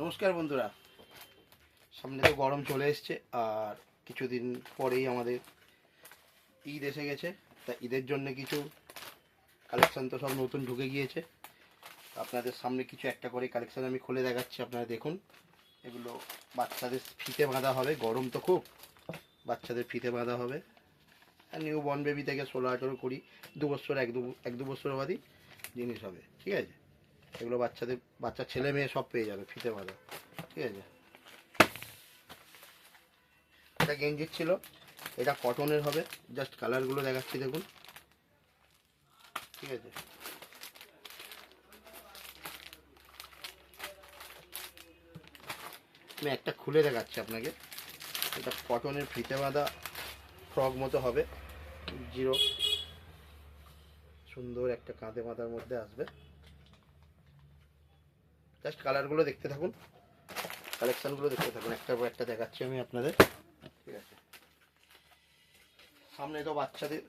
নমস্কার বন্ধুরা, সামনে তো গরম চলে এসছে আর কিছুদিন পরেই আমাদের ঈদ এসে গেছে। তা ঈদের জন্য কিছু কালেকশান তো সব নতুন ঢুকে গিয়েছে। আপনাদের সামনে কিছু একটা করে কালেকশান আমি খুলে দেখাচ্ছি, আপনারা দেখুন। এগুলো বাচ্চাদের ফিতে বাঁধা হবে, গরম তো খুব, বাচ্চাদের ফিতে বাঁধা হবে। আর নিউ বর্ন বেবি থেকে 16-18-20 2 বছর এক দু বছর বাদই জিনিস হবে, ঠিক আছে। এগুলো বাচ্চা ছেলে মেয়ে সব পেয়ে যাবে ফিতে বাঁধা, ঠিক আছে। এটা গেঞ্জির ছিল, এটা কটনের হবে। জাস্ট কালারগুলো দেখাচ্ছি দেখুন, ঠিক আছে। আমি একটা খুলে দেখাচ্ছি আপনাকে। এটা কটনের ফিতে বাঁধা ফ্রক মতো হবে, জিরো, সুন্দর একটা কাঁধে বাঁধার মধ্যে আসবে। জাস্ট কালারগুলো দেখতে থাকুন, কালেকশানগুলো দেখতে থাকুন, একটার পর একটা দেখাচ্ছি আমি আপনাদের, ঠিক আছে। সামনে তো বাচ্চাদের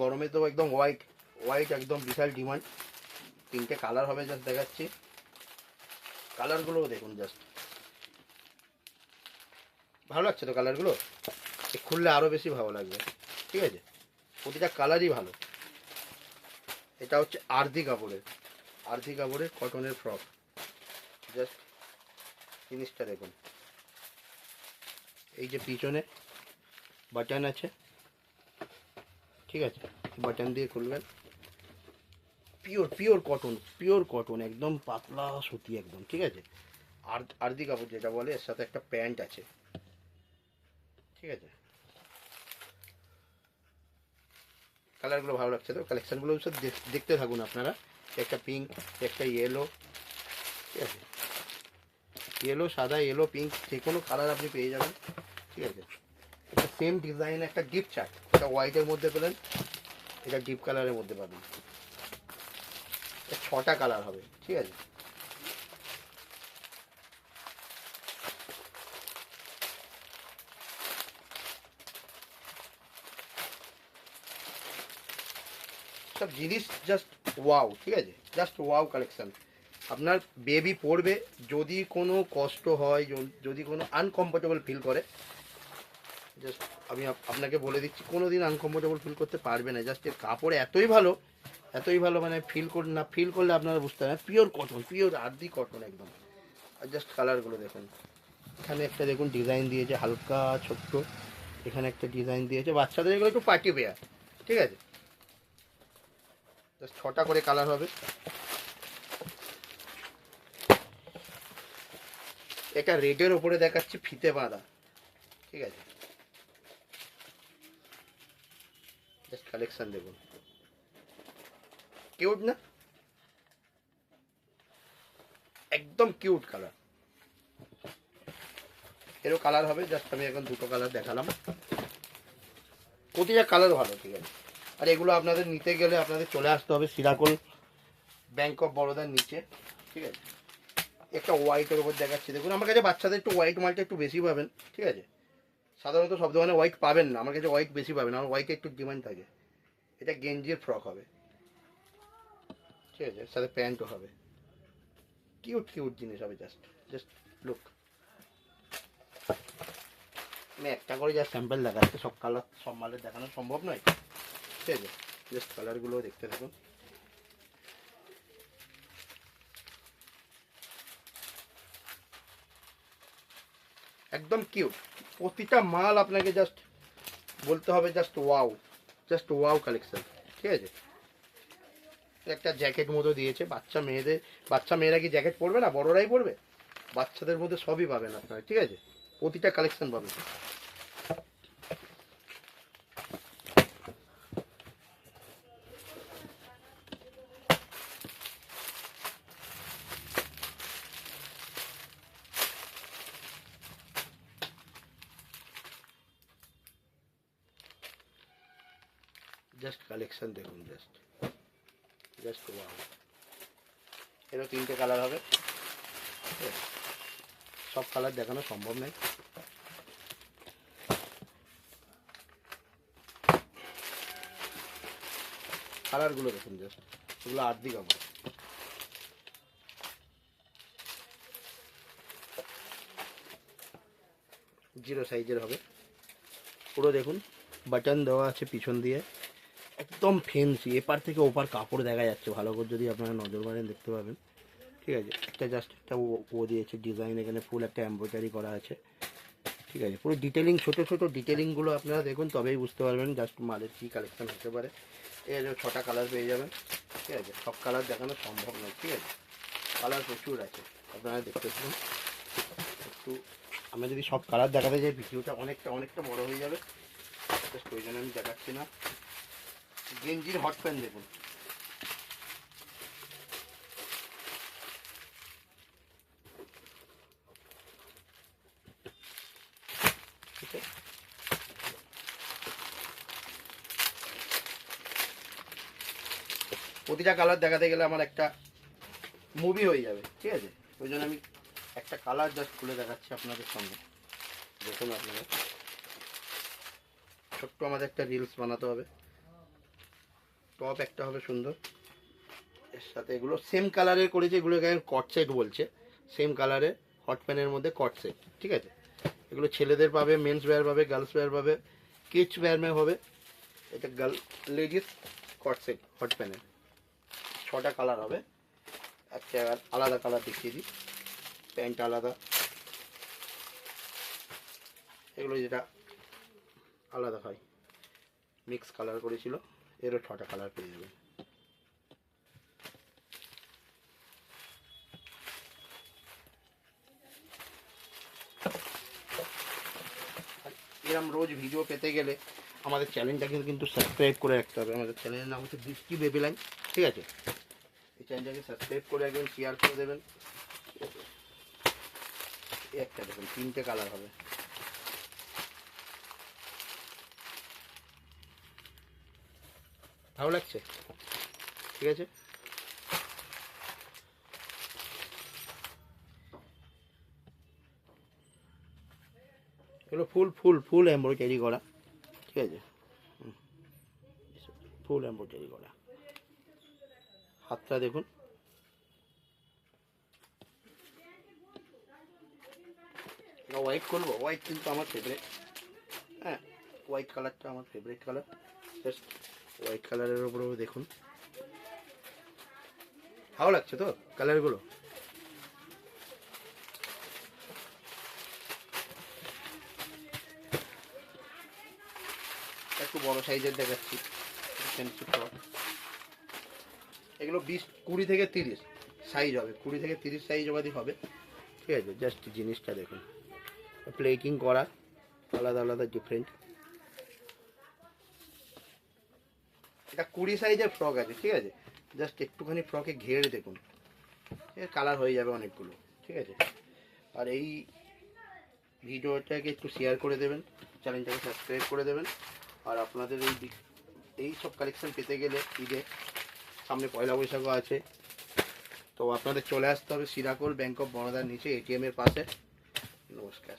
গরমে তো একদম হোয়াইট একদম বিশাল ডিমান্ড। 3টে কালার হবে, জাস্ট দেখাচ্ছি। কালারগুলোও দেখুন, জাস্ট ভালো লাগছে তো কালারগুলো, খুললে আরও বেশি ভালো লাগবে, ঠিক আছে। প্রতিটা কালারই ভালো। এটা হচ্ছে আরতি কাপড়ের কটনের ফ্রক। জাস্ট জিনিসটা দেখুন, এই যে পিছনে বাটন আছে, ঠিক আছে। বাটন দিয়ে খুলবেন। পিওর কটন একদম পাতলা সুতি একদম, ঠিক আছে। আরতি কাপড় যেটা বলে, এর সাথে একটা প্যান্ট আছে, ঠিক আছে। কালারগুলো ভালো লাগছে তো, কালেকশানগুলো সব দেখতে থাকুন আপনারা। একটা পিঙ্ক, একটা ইয়েলো, ঠিক আছে। ইয়েলো, সাদা, ইয়েলো, পিঙ্ক, যে কোনো কালার আপনি পেয়ে যাবেন, ঠিক আছে। একটা সেম ডিজাইন, একটা ডিপ চার্ট, এটা হোয়াইটের মধ্যে পেলেন, এটা ডিপ কালারের মধ্যে পাবেন। 6টা কালার হবে, ঠিক আছে। সব জিনিস জাস্ট ওয়াও, ঠিক আছে। Just wow collection. আপনার বেবি পরবে, যদি কোনো কষ্ট হয়, যদি কোনো আনকমফোর্টেবল ফিল করে, জাস্ট আমি আপনাকে বলে দিচ্ছি, কোনো দিন আনকমফোর্টেবল ফিল করতে পারবে না। জাস্ট এর কাপড় এতই ভালো, মানে ফিল করলে আপনারা বুঝতে পারবেন। পিওর আরতি কটন একদম। আর জাস্ট কালারগুলো দেখুন, এখানে একটা দেখুন ডিজাইন দিয়েছে হালকা ছোট্ট, এখানে একটা ডিজাইন দিয়েছে। বাচ্চাদের এগুলো একটু পার্টি ওয়্যার, ঠিক আছে। জাস্ট 6টা করে কালার হবে। এটা রেডের ওপরে দেখাচ্ছি ফিতে বাঁধা, ঠিক আছে। জাস্ট কালেকশন দেখুন, কিউট না, একদম কিউট কালার। এরও কালার হবে, জাস্ট আমি এখন 2টো কালার দেখালাম। প্রতিটা কালার ভালো, ঠিক আছে। আর এগুলো আপনাদের নিতে গেলে আপনাদের চলে আসতে হবে সিরাকোল ব্যাংক অফ বরোদার নিচে, ঠিক আছে। একটা হোয়াইটের ওপর দেখাচ্ছি দেখুন। আমার কাছে বাচ্চাদের একটু হোয়াইট মালটা একটু বেশি পাবেন, ঠিক আছে। সাধারণত সব দোকানে হোয়াইট পাবেন না, আমার কাছে হোয়াইট বেশি পাবেন, আমার হোয়াইটে একটু ডিমান্ড থাকে। এটা গেঞ্জির ফ্রক হবে, ঠিক আছে, এর সাথে প্যান্টও হবে। কিউট জিনিস হবে, জাস্ট লুক। আমি একটা করে যা স্যাম্পল দেখাচ্ছি, সব কালার সব মালের দেখানো সম্ভব নয়, ঠিক আছে। জাস্ট কালারগুলো দেখতে থাকুন। একদম কিউট, প্রতিটা মাল আপনাকে জাস্ট বলতে হবে জাস্ট ওয়াও কালেকশন, ঠিক আছে। একটা জ্যাকেট মতো দিয়েছে, বাচ্চা মেয়েরা কি জ্যাকেট পরবে না, বড়রাই পরবে। বাচ্চাদের মধ্যে সবই পাবেন আপনারা, ঠিক আছে। প্রতিটা কালেকশন পাবেন। জাস্ট কালেকশন দেখুন, জাস্ট ওয়াও। এরও 3টে কালার হবে, সব কালার দেখানো সম্ভব নয়। কালারগুলো দেখুন, জাস্ট এগুলো আরতি কাপড়। জিরো সাইজের হবে। পুরো দেখুন বাটন দেওয়া আছে পিছন দিয়ে, একদম ফেন্সি, এপার থেকে ওপার কাপড় দেখা যাচ্ছে, ভালো করে যদি আপনারা নজর মারেন দেখতে পাবেন। ঠিক আছে, একটা জাস্ট একটা ও দিয়েছে ডিজাইন, এখানে ফুল একটা এমব্রয়ডারি করা আছে। ঠিক আছে, পুরো ডিটেলিং, ছোটো ছোটো ডিটেলিংগুলো আপনারা দেখুন, তবেই বুঝতে পারবেন জাস্ট মালের কী কালেকশন হতে পারে। এর 6টা কালার পেয়ে যাবেন। ঠিক আছে, সব কালার দেখানো সম্ভব নয়। ঠিক আছে, কালার প্রচুর আছে, আপনারা দেখতে পাবেন। একটু আমরা যদি সব কালার দেখাতে যাই ভিডিওটা অনেকটা বড় হয়ে যাবে, জাস্ট ওই জন্য আমি দেখাচ্ছি না। গেঞ্জির হট প্যান্ট দেখুন, ঠিক আছে, প্রতিটা কালার দেখাতে গেলে আমার একটা মুভি হয়ে যাবে। ঠিক আছে, ওই জন্য আমি একটা কালার জাস্ট খুলে দেখাচ্ছি আপনাদের সামনে। দেখুন আপনারা, ছোট্ট আমাদের একটা রিলস বানাতে হবে, টপ একটা হবে সুন্দর, এর সাথে এগুলো সেম কালারের করেছে, এগুলো কট সেট বলছে, সেম কালারের হট প্যান্টের মধ্যে কট সেট। ঠিক আছে, এগুলো ছেলেদের পাবে, মেন্স ওয়্যার পাবে, গার্লস ওয়্যার পাবে, কিডস ওয়্যার মে হবে। এটা লেডিস কট সেট হট প্যান্টের, 6টা কালার হবে। একটা আলাদা কালার দেখিয়ে দিই, প্যান্ট আলাদা, এগুলো যেটা আলাদা হয় মিক্স কালার করেছিল, এরও 6টা কালার পেয়ে যাবে। এরকম রোজ ভিডিও পেতে গেলে আমাদের চ্যানেলটাকে কিন্তু সাবস্ক্রাইব করে রাখতে হবে। আমাদের চ্যানেলের নাম হচ্ছে বৃষ্টি বেবি লাইন। ঠিক আছে, এই চ্যানেলটাকে সাবস্ক্রাইব করে রাখবেন, শেয়ার করে দেবেন। এই একটা দেখুন 3টে কালার হবে, ভালো লাগছে। ঠিক আছে, এগুলো ফুল এমব্রয়ডারি করা। ঠিক আছে, ফুল এমব্রয়ডারি করা, হাতটা দেখুন। হোয়াইট করবো, হোয়াইট কিন্তু আমার ফেভারিট। হ্যাঁ, হোয়াইট কালারটা আমার ফেভারিট কালার, জাস্ট হোয়াইট কালারের ওপরেও দেখুন, ভালো লাগছে তো কালারগুলো। একটু বড় সাইজের দেখাচ্ছি, এগুলো 20 থেকে 30 সাইজ হবে, 20 থেকে 30 সাইজ অবধি হবে। ঠিক আছে, জাস্ট জিনিসটা দেখুন, প্লেটিং করা আলাদা আলাদা ডিফারেন্ট। এটা 20 সাইজের ফ্রক আছে। ঠিক আছে, জাস্ট একটুখানি ফ্রকে ঘেরে দেখুন, এর কালার হয়ে যাবে অনেকগুলো। ঠিক আছে, আর এই ভিডিওটাকে একটু শেয়ার করে দেবেন, চ্যানেলটাকে সাবস্ক্রাইব করে দেবেন। আর আপনাদের এই সব কালেকশন পেতে গেলে ঈদে সামনে পয়লা বৈশাখও আছে, তো আপনাদের চলে আসতে হবে সিরাকুল ব্যাংক অফ বরোদার নিচে এটিএমের পাশে। নমস্কার।